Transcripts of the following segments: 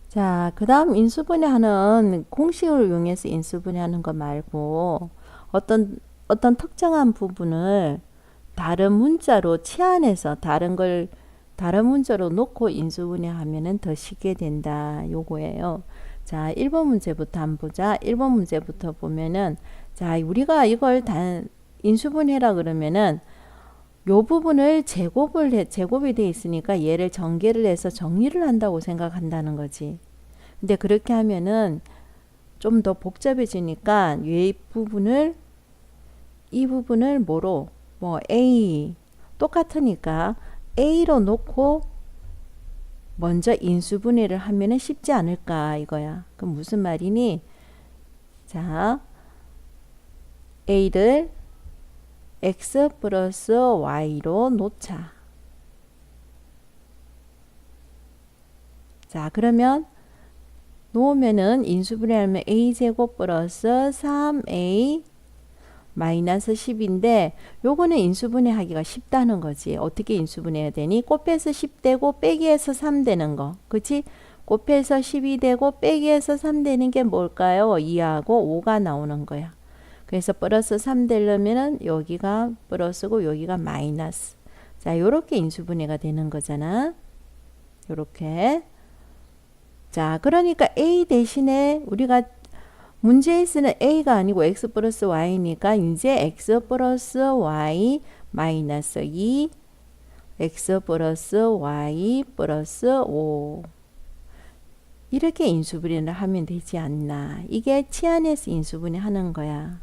자, 그 다음 인수분해하는 공식을 이용해서 인수분해하는 거 말고 어떤 특정한 부분을 다른 문자로 치환해서 다른 문자로 놓고 인수분해하면은 더 쉽게 된다. 요거예요. 자, 1번 문제부터 한번 보자. 1번 문제부터 보면은 자, 우리가 이걸 인수분해라 그러면은 요 부분을 제곱이 돼 있으니까 얘를 전개를 해서 정리를 한다고 생각한다는 거지. 근데 그렇게 하면은 좀 더 복잡해지니까 이 부분을 뭐로 뭐 A 똑같으니까 A로 놓고 먼저 인수분해를 하면은 쉽지 않을까 이거야. 그럼 무슨 말이니? 자, A를 X 플러스 Y로 놓자. 자, 그러면 놓으면은 인수분해하면 a제곱 플러스 3a 마이너스 10인데 요거는 인수분해 하기가 쉽다는 거지. 어떻게 인수분해해야 되니? 곱해서 10 되고 빼기해서 3 되는 거. 그치? 곱해서 12 되고 빼기해서 3 되는 게 뭘까요? 2하고 5가 나오는 거야. 그래서 플러스 3 되려면은 여기가 플러스고 여기가 마이너스. 자, 요렇게 인수분해가 되는 거잖아. 요렇게. 자, 그러니까 A 대신에 우리가 문제에 쓰는 A가 아니고 X 플러스 Y니까 이제 X 플러스 Y 마이너스 2 X 플러스 Y 플러스 5 이렇게 인수분해를 하면 되지 않나. 이게 치안에서 인수분해 하는 거야.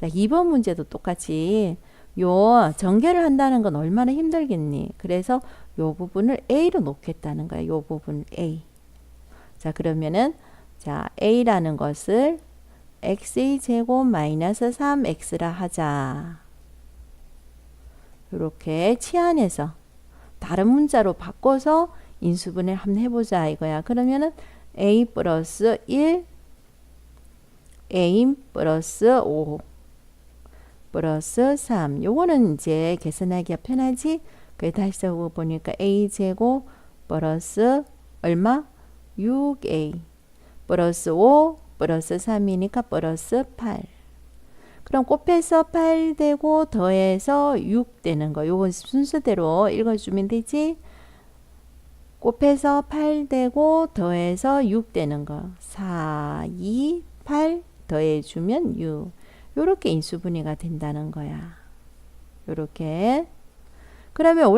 자, 2번 문제도 똑같이 요 전개를 한다는 건 얼마나 힘들겠니. 그래서 요 부분을 A로 놓겠다는 거야. 요 부분 A. 자, 그러면은 자, A라는 것을 x의 제곱 마이너스 3x라 하자. 이렇게 치환해서 다른 문자로 바꿔서 인수분해 한번 해보자 이거야. 그러면은 a 플러스 1 a 플러스 5 플러스 3 요거는 이제 계산하기가 편하지. 그래 다시 적어보니까 a 제곱 플러스 얼마? 6a 플러스 5 플러스 3이니까 플러스 8. 그럼 곱해서 8 되고 더해서 6 되는 거. 요건 순서대로 읽어주면 되지. 곱해서 8 되고 더해서 6 되는 거. 4, 2, 8 더해주면 6. 요렇게 인수분해가 된다는 거야. 요렇게. 그러면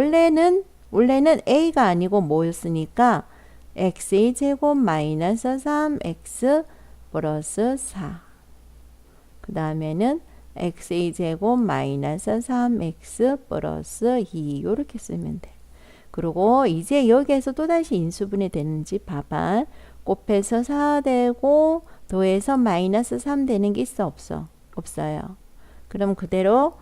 원래는 A가 아니고 뭐였으니까 x의 제곱 마이너스 3x 플러스 4. 그 다음에는 x의 제곱 마이너스 3x 플러스 2 이렇게 쓰면 돼. 그리고 이제 여기에서 또다시 인수분해 되는지 봐봐. 곱해서 4 되고 더해서 마이너스 3 되는 게 있어 없어? 없어요. 그럼 그대로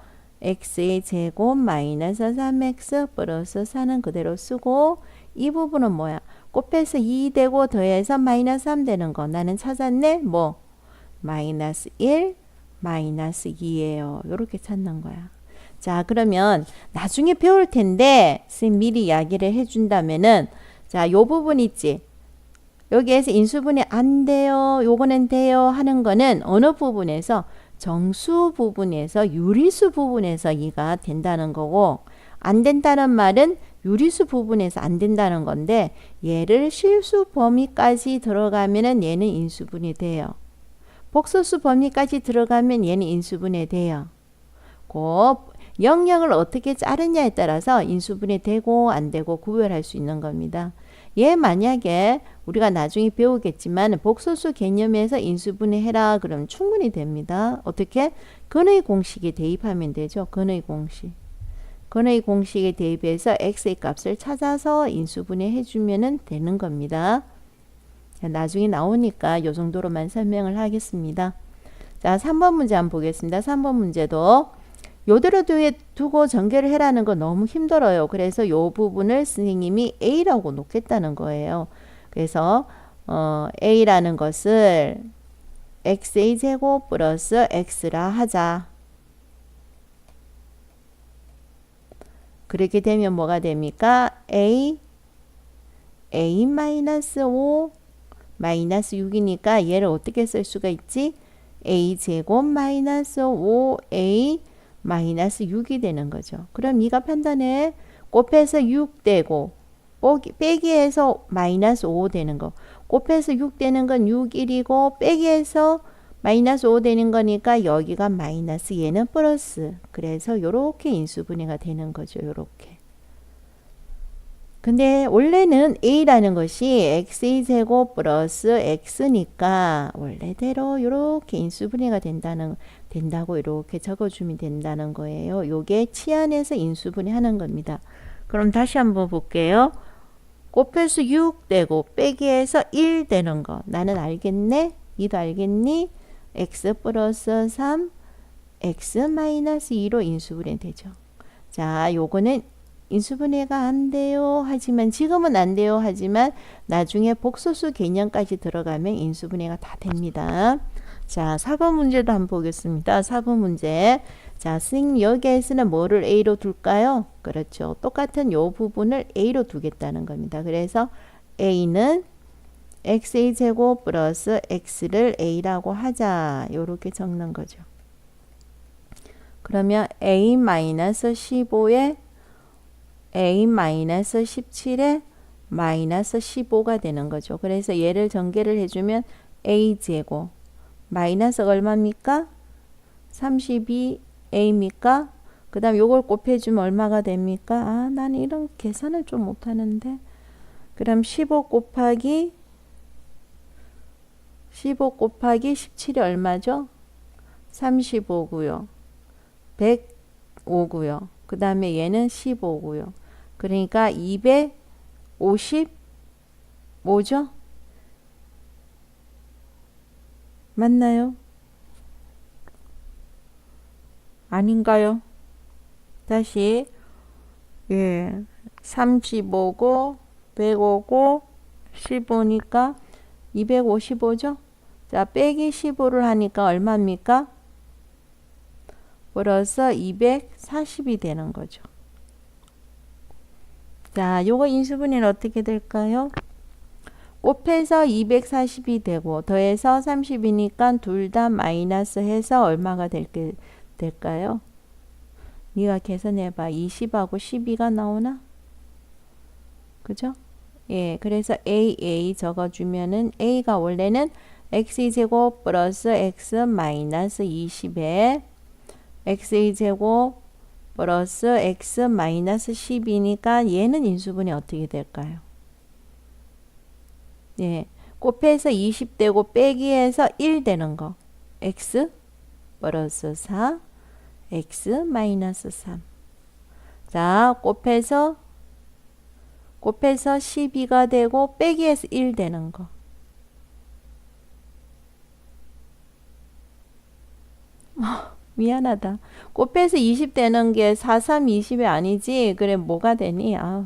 x의 제곱 마이너스 3x 플러스 4는 그대로 쓰고 이 부분은 뭐야? 곱해서 2 되고 더해서 마이너스 3 되는 거 나는 찾았네. 뭐? 마이너스 1, 마이너스 2예요. 이렇게 찾는 거야. 자, 그러면 나중에 배울 텐데 선생님 미리 이야기를 해준다면은 자, 요 부분 있지? 여기에서 인수분해 안 돼요. 요거는 돼요. 하는 거는 어느 부분에서 정수 부분에서 유리수 부분에서 이가 된다는 거고 안 된다는 말은 유리수 부분에서 안 된다는 건데 얘를 실수 범위까지 들어가면은 얘는 인수분해 돼요. 복소수 범위까지 들어가면 얘는 인수분해 돼요. 그 영역을 어떻게 자르냐에 따라서 인수분해 되고 안 되고 구별할 수 있는 겁니다. 얘 만약에 우리가 나중에 배우겠지만 복소수 개념에서 인수분해 해라 그러면 충분히 됩니다. 어떻게? 근의 공식에 대입하면 되죠. 근의 공식. 근의 공식에 대입해서 x의 값을 찾아서 인수분해 해주면 되는 겁니다. 나중에 나오니까 이 정도로만 설명을 하겠습니다. 자, 3번 문제 한번 보겠습니다. 3번 문제도 요대로 두고 전개를 해라는 거 너무 힘들어요. 그래서 요 부분을 선생님이 A라고 놓겠다는 거예요. 그래서 A라는 것을 x의 제곱 플러스 x라 하자. 그렇게 되면 뭐가 됩니까? A 마이너스 5 마이너스 6이니까 얘를 어떻게 쓸 수가 있지? a제곱 마이너스 5a 마이너스 6이 되는 거죠. 그럼 네가 판단해. 곱해서 6 되고 빼기해서 마이너스 5 되는 거. 곱해서 6 되는 건 6, 1이고 빼기해서 마이너스 5 되는 거니까 여기가 마이너스 얘는 플러스. 그래서 요렇게 인수분해가 되는 거죠. 요렇게. 근데 원래는 a라는 것이 x제곱 플러스 x니까 원래대로 요렇게 인수분해가 된다고 이렇게 적어주면 된다는 거예요. 요게 치안에서 인수분해 하는 겁니다. 그럼 다시 한번 볼게요. 곱해서 6 되고 빼기해서 1 되는 거. 나는 알겠네? 니도 알겠니? x 플러스 3, x 마이너스 2로 인수분해 되죠. 자, 요거는 인수분해가 안 돼요. 하지만 지금은 안 돼요. 하지만 나중에 복소수 개념까지 들어가면 인수분해가 다 됩니다. 자, 4번 문제도 한번 보겠습니다. 4번 문제. 자, 선생님 여기에서는 뭐를 a로 둘까요? 그렇죠. 똑같은 요 부분을 a로 두겠다는 겁니다. 그래서 a는 x의 제곱 플러스 x를 a라고 하자. 요렇게 적는 거죠. 그러면 a-15에 a-17에 마이너스 15가 되는 거죠. 그래서 얘를 전개를 해주면 a제곱 마이너스가 얼마입니까? 32a입니까? 그 다음 요걸 곱해주면 얼마가 됩니까? 아, 나는 이런 계산을 좀 못하는데. 그럼 15 곱하기 17이 얼마죠? 35고요. 105고요. 그 다음에 얘는 15고요. 그러니까 255죠? 맞나요? 아닌가요? 다시 35고 105고 15니까 255죠? 자, 빼기 15를 하니까 얼마입니까? 플러스 240이 되는 거죠. 자, 요거 인수분해는 어떻게 될까요? 곱해서 240이 되고 더해서 30이니까 둘 다 마이너스 해서 얼마가 될까요? 네가 계산해봐. 20하고 12가 나오나? 그죠? 예, 그래서 a 적어주면은 a가 원래는 x제곱 플러스 x 마이너스 20에 x제곱 플러스 x 마이너스 10이니까 얘는 인수분해 어떻게 될까요? 예, 곱해서 20 되고 빼기해서 1 되는 거. x 플러스 4 x 마이너스 3. 자, 곱해서 12가 되고 빼기해서 1 되는 거. 미안하다. 곱해서 20 되는 게 4, 3, 20이 아니지. 그래 뭐가 되니? 아,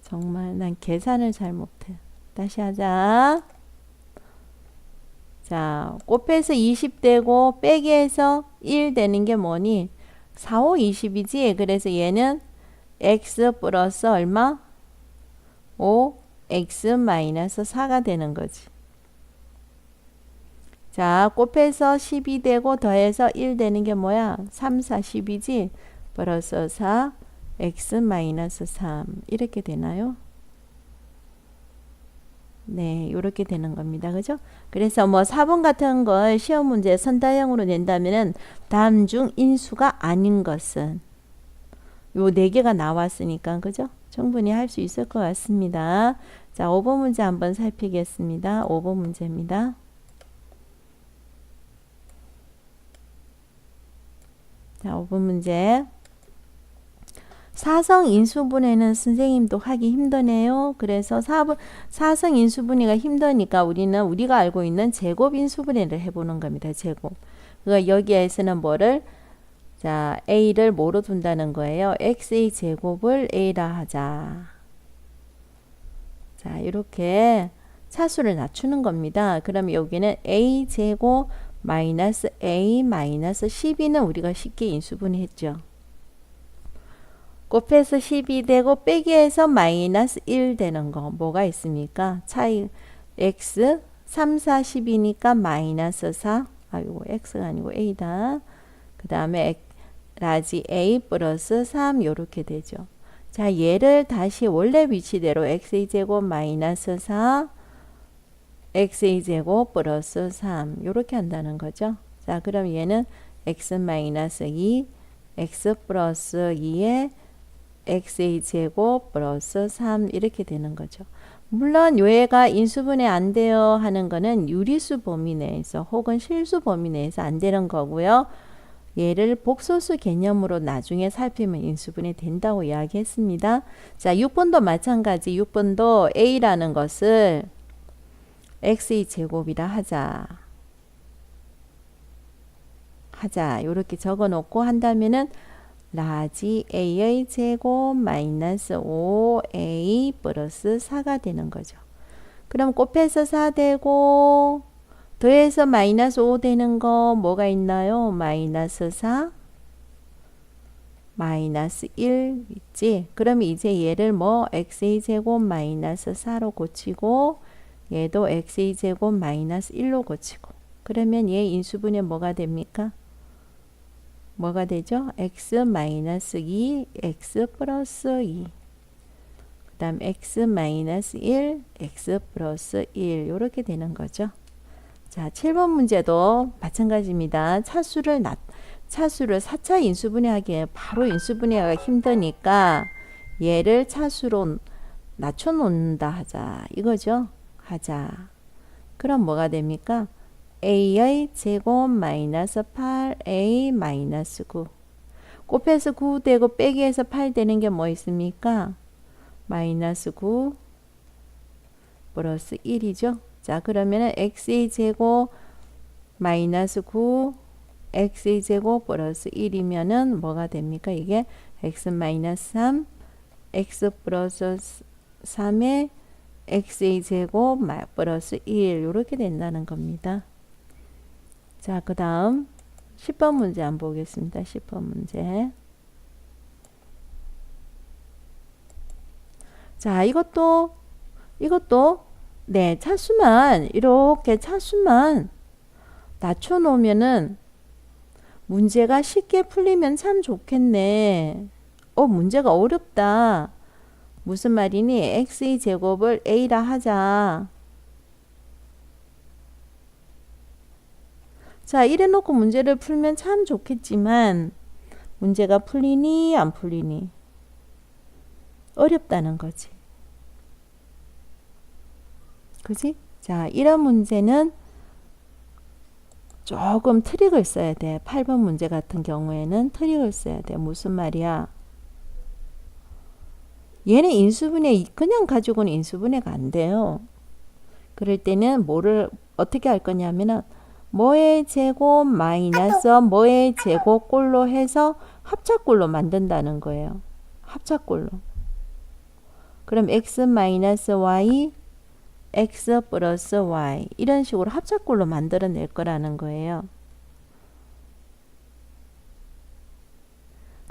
정말 난 계산을 잘 못해. 다시 하자. 자, 곱해서 20 되고 빼기해서 1 되는 게 뭐니? 4, 5, 20이지. 그래서 얘는 x 플러스 얼마? 5, x 마이너스 4가 되는 거지. 자, 곱해서 10이 되고 더해서 1 되는 게 뭐야? 3, 4, 10이지? 플러스 4, x 마이너스 3 이렇게 되나요? 네, 이렇게 되는 겁니다. 그죠? 그래서 뭐 4번 같은 걸 시험 문제 선다형으로 낸다면은 다음 중 인수가 아닌 것은 요 4개가 나왔으니까 그죠? 충분히 할 수 있을 것 같습니다. 자, 5번 문제 한번 살피겠습니다. 5번 문제입니다. 자, 5번 문제. 사성 인수분해는 선생님도 하기 힘드네요. 그래서 사성 인수분해가 힘드니까 우리는 우리가 알고 있는 제곱 인수분해를 해보는 겁니다. 제곱. 그러니까 여기에서는 뭐를? 자, a를 뭐로 둔다는 거예요? x의 제곱을 a라 하자. 자, 이렇게 차수를 낮추는 겁니다. 그럼 여기는 a 제곱 마이너스 a 마이너스 12는 우리가 쉽게 인수분해했죠. 곱해서 12 되고 빼기해서 마이너스 1 되는 거 뭐가 있습니까? 차이 x 3, 4, 10이니까 마이너스 4. 아이고 x가 아니고 a다. 그 다음에 라지 a 플러스 3 요렇게 되죠. 자, 얘를 다시 원래 위치대로 x제곱 마이너스 4 x제곱 플러스 3 요렇게 한다는 거죠. 자, 그럼 얘는 x 마이너스 2 x 플러스 2에 x제곱 플러스 3 이렇게 되는 거죠. 물론 얘가 인수분해 안 돼요 하는 거는 유리수 범위 내에서 혹은 실수 범위 내에서 안 되는 거고요. 얘를 복소수 개념으로 나중에 살피면 인수분해 된다고 이야기했습니다. 자, 6번도 마찬가지. 6번도 a라는 것을 x의 제곱이라 하자. 이렇게 적어 놓고 한다면은 라지 a의 제곱 마이너스 5a 플러스 4가 되는 거죠. 그럼 곱해서 4 되고 더해서 마이너스 5 되는 거 뭐가 있나요? 마이너스 4 마이너스 1 있지. 그럼 이제 얘를 뭐 x의 제곱 마이너스 4로 고치고 얘도 x의 제곱 마이너스 1로 고치고 그러면 얘 인수분해 뭐가 됩니까? 뭐가 되죠? x 마이너스 2 x 플러스 2 그 다음 x 마이너스 1 x 플러스 1 이렇게 되는 거죠. 자, 7번 문제도 마찬가지입니다. 차수를 4차 인수분해하기에 바로 인수분해가 힘드니까 얘를 차수로 낮춰놓는다 하자 이거죠. 하자. 그럼 뭐가 됩니까? a의 제곱 마이너스 8a 마이너스 9 곱해서 9 되고 빼기해서 8 되는 게 뭐 있습니까? 마이너스 9 플러스 1이죠. 자, 그러면은 x의 제곱 마이너스 9 x의 제곱 플러스 1이면은 뭐가 됩니까? 이게 x 마이너스 3 x 플러스 3에 x의 제곱 플러스 1 이렇게 된다는 겁니다. 자, 그 다음 10번 문제 한번 보겠습니다. 10번 문제. 자, 이것도 네, 차수만 이렇게 차수만 낮춰 놓으면은 문제가 쉽게 풀리면 참 좋겠네. 문제가 어렵다. 무슨 말이니? x의 제곱을 a라 하자. 자, 이래 놓고 문제를 풀면 참 좋겠지만 문제가 풀리니 안 풀리니 어렵다는 거지. 그지? 자, 이런 문제는 조금 트릭을 써야 돼. 8번 문제 같은 경우에는 트릭을 써야 돼. 무슨 말이야? 얘는 인수분해 그냥 가지고는 인수분해가 안 돼요. 그럴 때는 뭐를 어떻게 할 거냐면은 뭐의 제곱 마이너스 뭐의 제곱 꼴로 해서 합차꼴로 만든다는 거예요. 합차꼴로. 그럼 x 마이너스 y x 플러스 y 이런 식으로 합차꼴로 만들어낼 거라는 거예요.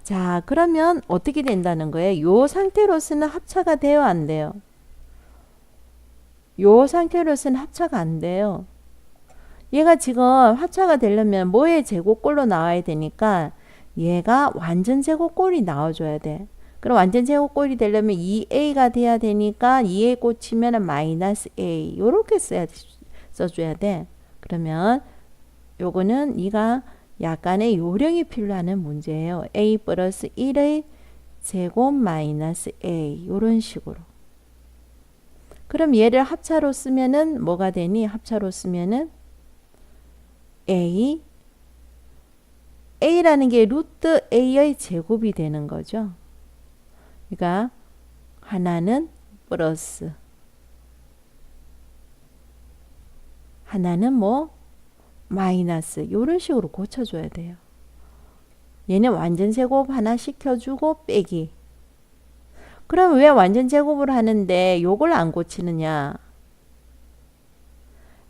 자, 그러면 어떻게 된다는 거예요? 요 상태로서는 합차가 돼요, 안 돼요? 요 상태로서는 합차가 안 돼요. 얘가 지금 합차가 되려면 뭐의 제곱꼴로 나와야 되니까 얘가 완전 제곱꼴이 나와줘야 돼. 그럼 완전 제곱꼴이 되려면 2a가 돼야 되니까 2a 꽂히면 마이너스 a 요렇게 써줘야 돼. 그러면 요거는 네가 약간의 요령이 필요한 문제예요. a 플러스 1의 제곱 마이너스 a 요런 식으로. 그럼 얘를 합차로 쓰면은 뭐가 되니? 합차로 쓰면은 a라는 게 루트 a의 제곱이 되는 거죠. 그러니까 하나는 플러스 하나는 뭐 마이너스 이런 식으로 고쳐줘야 돼요. 얘는 완전 제곱 하나 시켜주고 빼기. 그럼 왜 완전 제곱을 하는데 요걸 안 고치느냐?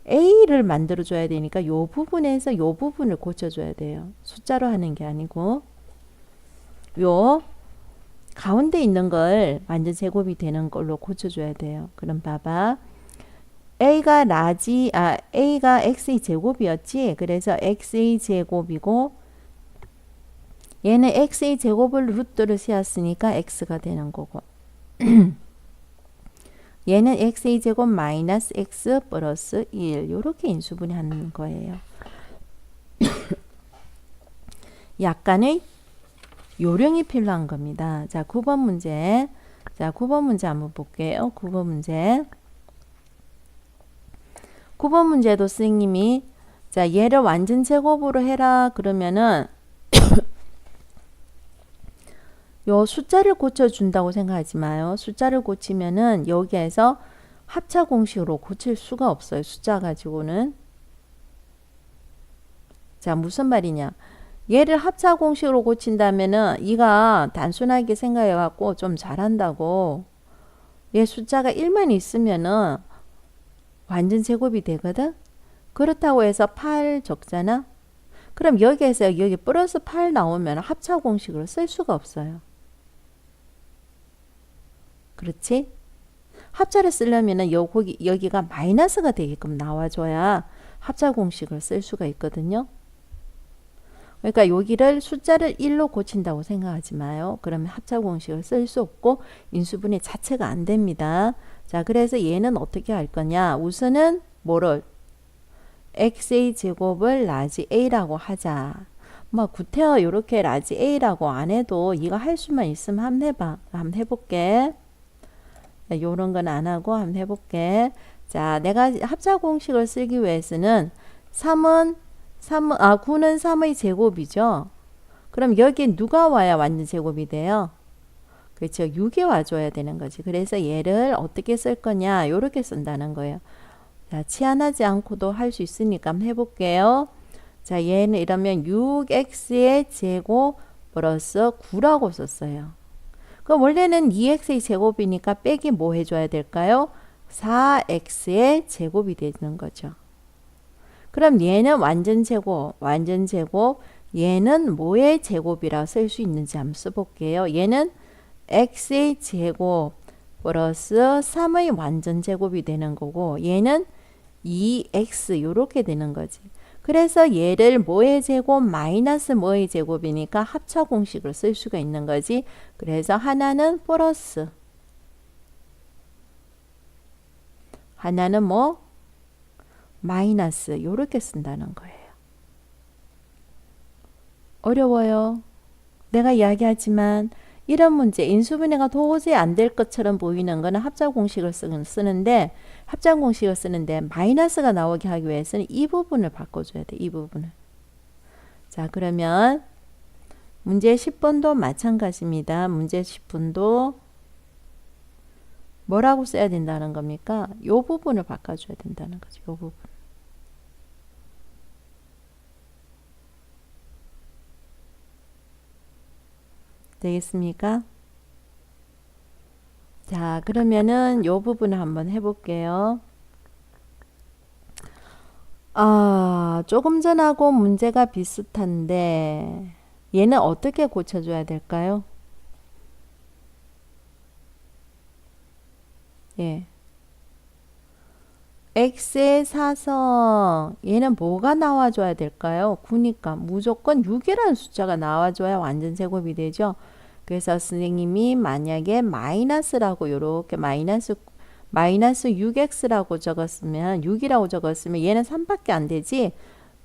A를 만들어줘야 되니까 요 부분에서 요 부분을 고쳐줘야 돼요. 숫자로 하는 게 아니고 요 가운데 있는 걸 완전 제곱이 되는 걸로 고쳐줘야 돼요. 그럼 봐봐. A가 x의 제곱이었지. 그래서 x의 제곱이고 얘는 x의 제곱을 루트를 세웠으니까 x가 되는 거고 얘는 x의 제곱 마이너스 x 플러스 1 이렇게 인수분해하는 거예요. 약간의 요령이 필요한 겁니다. 자, 9번 문제. 자, 9번 문제 한번 볼게요. 9번 문제. 9번 문제도 선생님이 자, 얘를 완전 제곱으로 해라 그러면은 요 숫자를 고쳐준다고 생각하지 마요. 숫자를 고치면은 여기에서 합차 공식으로 고칠 수가 없어요. 숫자 가지고는. 자, 무슨 말이냐. 얘를 합차 공식으로 고친다면은 이가 단순하게 생각해 갖고 좀 잘한다고 얘 숫자가 1만 있으면은 완전 제곱이 되거든. 그렇다고 해서 8 적잖아. 그럼 여기에서 여기 플러스 8 나오면 합차 공식으로 쓸 수가 없어요. 그렇지? 합차를 쓰려면은 여기가 마이너스가 되게끔 나와줘야 합차 공식을 쓸 수가 있거든요. 그러니까 여기를 숫자를 1로 고친다고 생각하지 마요. 그러면 합차 공식을 쓸 수 없고 인수분해 자체가 안 됩니다. 자, 그래서 얘는 어떻게 할 거냐? 우선은 뭐를? x의 제곱을 라지 a라고 하자. 뭐 구태여 이렇게 라지 a라고 안 해도 이거 할 수만 있으면 한번 해봐. 한번 해볼게. 요런 건 안 하고 한번 해볼게. 자, 내가 합차 공식을 쓰기 위해서는 9는 3의 제곱이죠. 그럼 여기 누가 와야 완전 제곱이 돼요? 그렇죠. 6이 와줘야 되는 거지. 그래서 얘를 어떻게 쓸 거냐? 요렇게 쓴다는 거예요. 자, 치환하지 않고도 할 수 있으니까 한번 해볼게요. 자, 얘는 이러면 6x의 제곱 플러스 9라고 썼어요. 그럼 원래는 2x의 제곱이니까 빼기 뭐 해줘야 될까요? 4x의 제곱이 되는 거죠. 그럼 얘는 완전 제곱, 얘는 뭐의 제곱이라 쓸 수 있는지 한번 써볼게요. 얘는 x의 제곱 플러스 3의 완전 제곱이 되는 거고 얘는 2x 이렇게 되는 거지. 그래서 얘를 뭐의 제곱 마이너스 뭐의 제곱이니까 합차 공식을 쓸 수가 있는 거지. 그래서 하나는 플러스 하나는 뭐 마이너스 이렇게 쓴다는 거예요. 어려워요. 내가 이야기하지만 이런 문제 인수분해가 도저히 안 될 것처럼 보이는 거는 합차 공식을 쓰는데 마이너스가 나오게 하기 위해서는 이 부분을 바꿔줘야 돼. 이 부분을. 자, 그러면 문제 10번도 마찬가지입니다. 문제 10번도 뭐라고 써야 된다는 겁니까? 이 부분을 바꿔줘야 된다는 거죠. 이 부분. 되겠습니까? 자, 그러면은 요 부분을 한번 해볼게요. 조금 전하고 문제가 비슷한데 얘는 어떻게 고쳐줘야 될까요? 예. x의 사성 얘는 뭐가 나와줘야 될까요? 9니까 무조건 6이라는 숫자가 나와줘야 완전 제곱이 되죠. 그래서 선생님이 만약에 마이너스라고 이렇게 마이너스 6x라고 적었으면 6이라고 적었으면 얘는 3밖에 안 되지.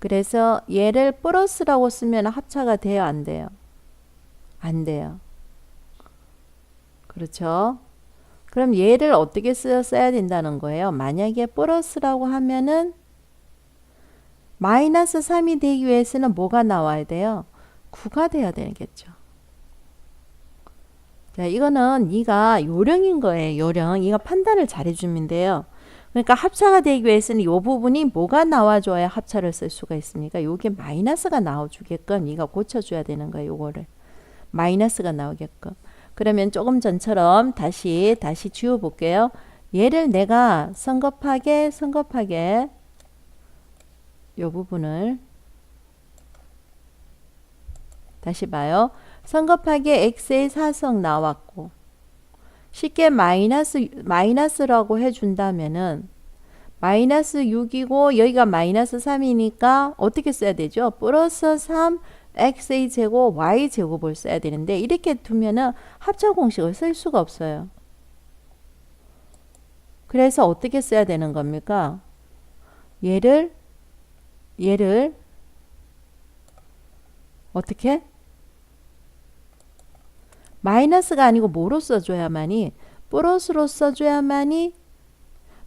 그래서 얘를 플러스라고 쓰면 합차가 돼요? 안 돼요? 안 돼요. 그렇죠? 그럼 얘를 어떻게 써야 된다는 거예요? 만약에 플러스라고 하면은 마이너스 3이 되기 위해서는 뭐가 나와야 돼요? 9가 돼야 되겠죠. 자, 이거는 네가 요령인 거예요. 요령. 이거 판단을 잘해주면 돼요. 그러니까 합차가 되기 위해서는 이 부분이 뭐가 나와줘야 합차를 쓸 수가 있습니까? 요게 마이너스가 나와주게끔 네가 고쳐줘야 되는 거예요. 요거를. 마이너스가 나오게끔. 그러면 조금 전처럼 다시 지워볼게요. 얘를 내가 성급하게 요 부분을 다시 봐요. 성급하게 x의 사성 나왔고 쉽게 마이너스라고 해준다면은 마이너스 6이고 여기가 마이너스 3이니까 어떻게 써야 되죠? 플러스 3 x의 제곱 y 제곱을 써야 되는데 이렇게 두면은 합차 공식을 쓸 수가 없어요. 그래서 어떻게 써야 되는 겁니까? 얘를 어떻게? 마이너스가 아니고 뭐로 써줘야만이? 플러스로 써줘야만이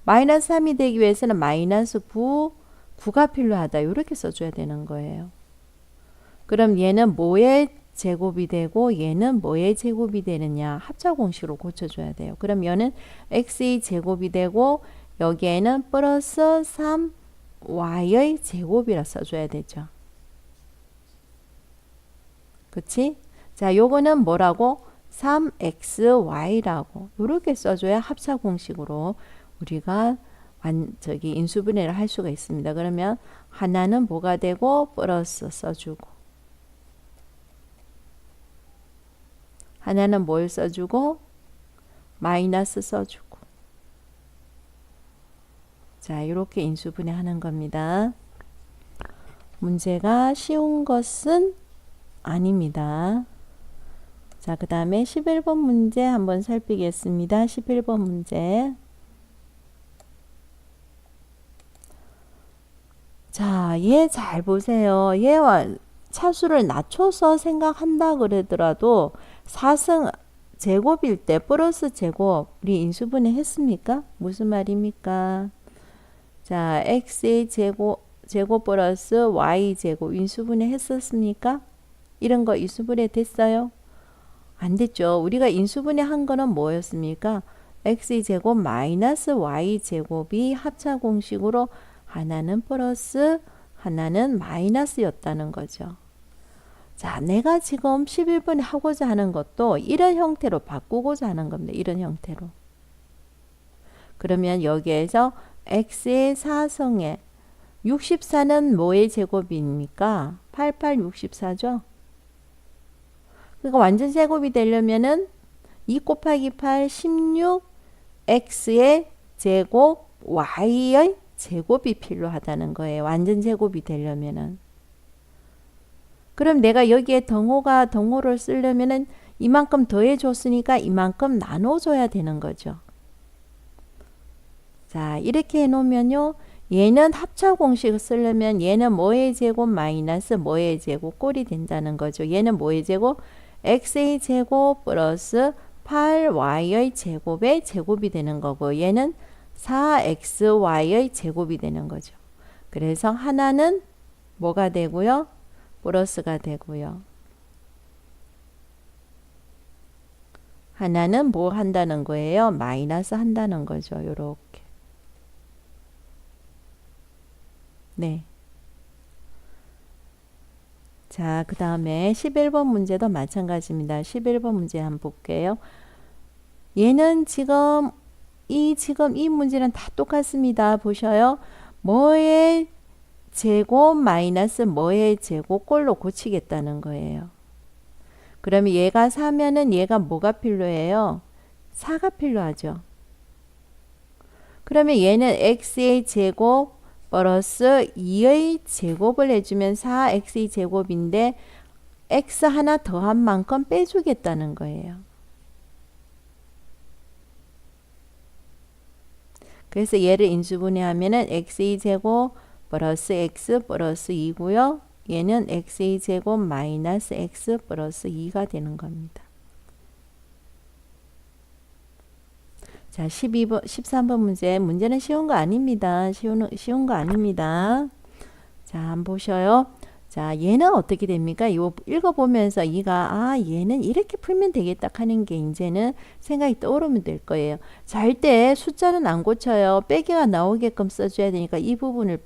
마이너스 3이 되기 위해서는 마이너스 9가 필요하다. 이렇게 써줘야 되는 거예요. 그럼 얘는 뭐의 제곱이 되고 얘는 뭐의 제곱이 되느냐? 합차 공식으로 고쳐줘야 돼요. 그럼 얘는 x의 제곱이 되고 여기에는 플러스 3y의 제곱이라 써줘야 되죠. 그치? 자, 요거는 뭐라고? 3xy라고 이렇게 써줘야 합차 공식으로 우리가 인수분해를 할 수가 있습니다. 그러면 하나는 뭐가 되고 플러스 써주고 하나는 뭘 써주고 마이너스 써주고 자 이렇게 인수분해 하는 겁니다. 문제가 쉬운 것은 아닙니다. 자, 그 다음에 11번 문제 한번 살피겠습니다. 11번 문제. 자, 얘 잘 보세요. 얘와 차수를 낮춰서 생각한다 그러더라도 4승 제곱일 때 플러스 제곱 우리 인수분해 했습니까? 무슨 말입니까? 자, x의 제곱 플러스 y 제곱 인수분해 했었습니까? 이런 거 인수분해 됐어요? 안 됐죠. 우리가 인수분해 한 거는 뭐였습니까? x의 제곱 마이너스 y 제곱이 합차 공식으로 하나는 플러스 하나는 마이너스였다는 거죠. 자, 내가 지금 11번에 하고자 하는 것도 이런 형태로 바꾸고자 하는 겁니다. 이런 형태로. 그러면 여기에서 x의 4승에 64는 뭐의 제곱입니까? 88, 64죠. 그러니까 완전 제곱이 되려면은 2 곱하기 8, 16 x의 제곱 y의 제곱이 필요하다는 거예요. 완전 제곱이 되려면은. 그럼 내가 여기에 등호를 쓰려면은 이만큼 더해 줬으니까 이만큼 나눠줘야 되는 거죠. 자, 이렇게 해 놓으면요. 얘는 합차 공식을 쓰려면 얘는 뭐의 제곱 마이너스 뭐의 제곱 꼴이 된다는 거죠. 얘는 뭐의 제곱? x의 제곱 플러스 8y의 제곱의 제곱이 되는 거고 얘는 4xy의 제곱이 되는 거죠. 그래서 하나는 뭐가 되고요? 플러스가 되고요. 하나는 뭐 한다는 거예요? 마이너스 한다는 거죠. 요렇게. 네. 자, 그 다음에 11번 문제도 마찬가지입니다. 11번 문제 한번 볼게요. 얘는 지금 이 문제는 다 똑같습니다. 보셔요. 뭐의 제곱 마이너스 뭐의 제곱 꼴로 고치겠다는 거예요. 그러면 얘가 4면은 얘가 뭐가 필요해요? 4가 필요하죠. 그러면 얘는 x의 제곱 플러스 2의 제곱을 해주면 4x의 제곱인데 x 하나 더한 만큼 빼주겠다는 거예요. 그래서 얘를 인수분해하면은 x의 제곱 플러스 x 플러스 2고요. 얘는 x의 제곱 마이너스 x 플러스 2가 되는 겁니다. 자, 13번 문제는 쉬운 거 아닙니다. 쉬운 거 아닙니다. 자, 한번 보셔요. 자, 얘는 어떻게 됩니까? 이거 읽어보면서 얘는 이렇게 풀면 되겠다 하는 게 이제는 생각이 떠오르면 될 거예요. 잘 때 숫자는 안 고쳐요. 빼기가 나오게끔 써줘야 되니까 이 부분을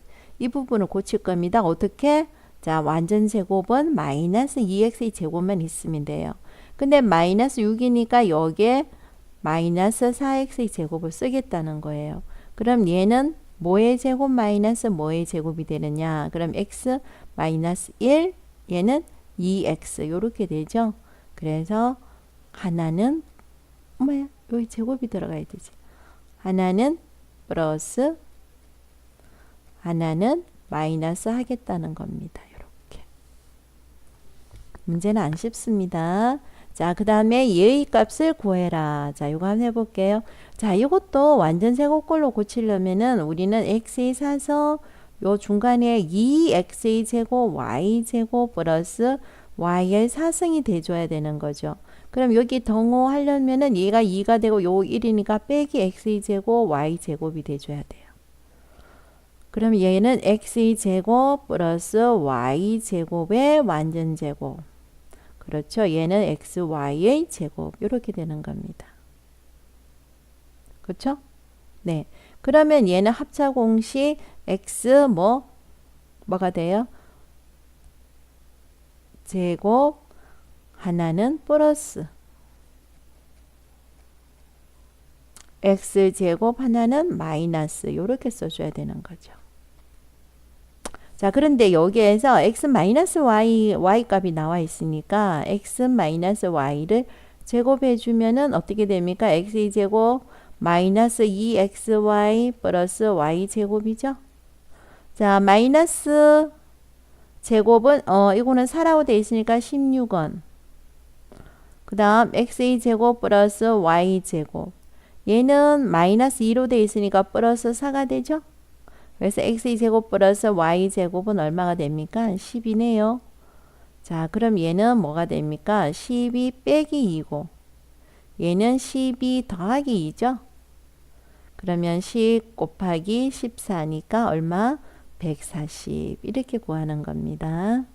고칠 겁니다. 어떻게? 자, 완전 제곱은 마이너스 2x의 제곱만 있으면 돼요. 근데 마이너스 6이니까 여기에 마이너스 4x의 제곱을 쓰겠다는 거예요. 그럼 얘는 뭐의 제곱 마이너스 뭐의 제곱이 되느냐? 그럼 x 마이너스 1, 얘는 2x 이렇게 되죠. 그래서 하나는 여기 제곱이 들어가야 되지. 하나는 플러스 하나는 마이너스 하겠다는 겁니다. 이렇게. 문제는 안 쉽습니다. 자, 그 다음에 얘의 값을 구해라. 자, 이거 한번 해볼게요. 자, 이것도 완전 제곱꼴로 고치려면은 우리는 x의 사서 요 중간에 2x의 제곱 y제곱 플러스 y의 사승이 돼줘야 되는 거죠. 그럼 여기 등호 하려면은 얘가 2가 되고 요 1이니까 빼기 x의 제곱 y제곱이 돼줘야 돼요. 그럼 얘는 x의 제곱 플러스 y제곱의 완전 제곱. 그렇죠. 얘는 xy의 제곱. 이렇게 되는 겁니다. 그렇죠? 네. 그러면 얘는 합차 공식 x 뭐가 돼요? 제곱 하나는 플러스 x 제곱 하나는 마이너스 이렇게 써줘야 되는 거죠. 자, 그런데 여기에서 x 마이너스 y 값이 나와 있으니까 x 마이너스 y를 제곱해 주면은 어떻게 됩니까? x 제곱 마이너스 2xy 플러스 y 제곱이죠. 자, 마이너스 제곱은 이거는 4라고 되어 있으니까 16원. 그 다음 x의 제곱 플러스 y 제곱. 얘는 마이너스 2로 되어 있으니까 플러스 4가 되죠. 그래서 x의 제곱 플러스 y 제곱은 얼마가 됩니까? 10이네요. 자, 그럼 얘는 뭐가 됩니까? 12 빼기 2고 얘는 12 더하기 2죠. 그러면 10 곱하기 14니까 얼마? 140 이렇게 구하는 겁니다.